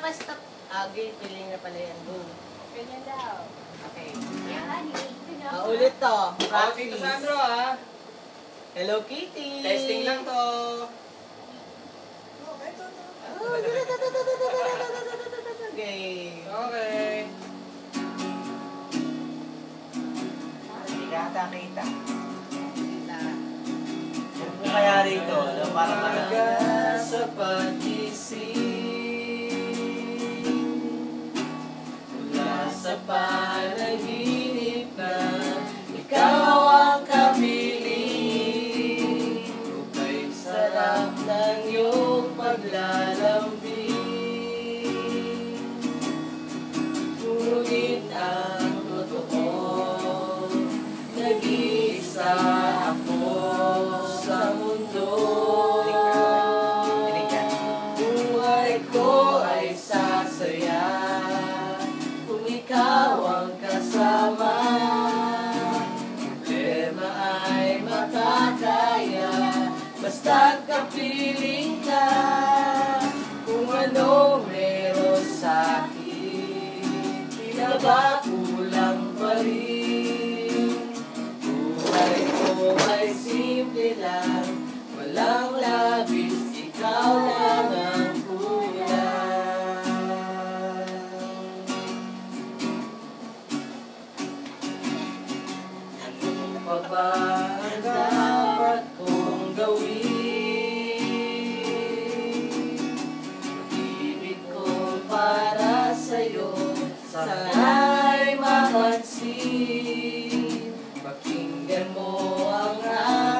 naka-stop. Okay, piling na pala yan. Boom. Ganyan daw. Okay. Ulit to. Tito Sandro ah. Hello, Kitty. Testing lang to. Okay. Okay. Hindi ka kita. Huwag mo kaya rito. Para Umaga sa pag-isip, mula sa panaginip na ikaw ang kapiling. Ukay sarap ng iyong paglalambing. Ngunit ang totoo, nag-iisa ako sa mundo. Buhay ko ay sasaya kung ikaw ang kasama. Problema ay makakaya basta't kapiling ka. Kung ano meron sa'kin, pinabakulang pa rin. Buhay ko ay simple lang, walang labis, ikaw lang ang kulang. Ano pa ba ang dapat kong gawin? Pag-ibig ko para sa'yo, sana'y mapansin. Pakinggan mo ang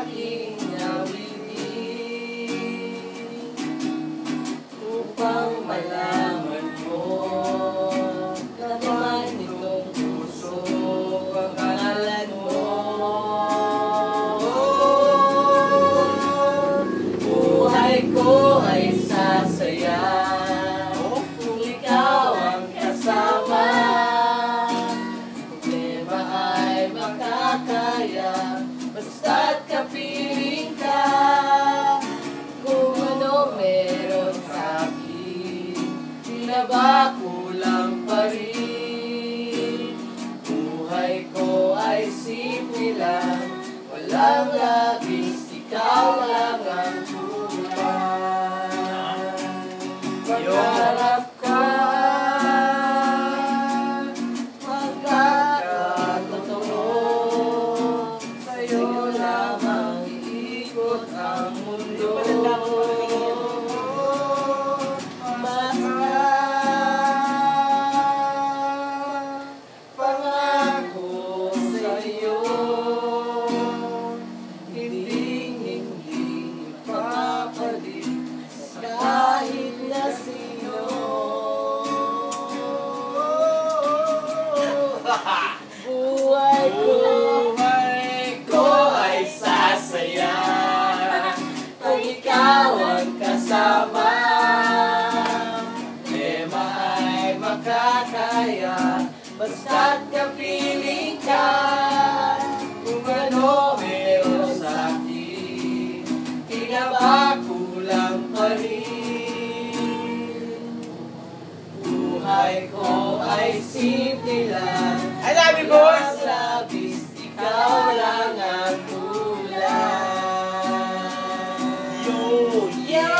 aking awitin, upang malaman mo laman nitong puso ang pangalan mo. Buhay ko ay sasaya kung ikaw ang kasama. Problema ay makakaya basta't kapiling ka. Kung ano meron sa'kin, pinabakulang pa rin. Buhay ko ay simple lang, walang labis, ikaw lang ang kulang. Pagharap ka, magkakatotoo, sa'yo lamang iikot ang mundo. Basta pangako sa'yo, hindi ipapalit sa kahit na sino. Buhay ko ay sasaya kung ikaw ang kasama. Problema ay makakaya basta't kapiling ka. Kung ano meron sa'kin, pinabakulang pa rin. Buhay ko ay simple lang, I love you, boys! walang labis, ikaw lang ang kulang. Yo! Yeah!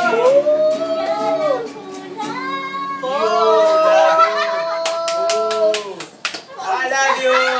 I love you!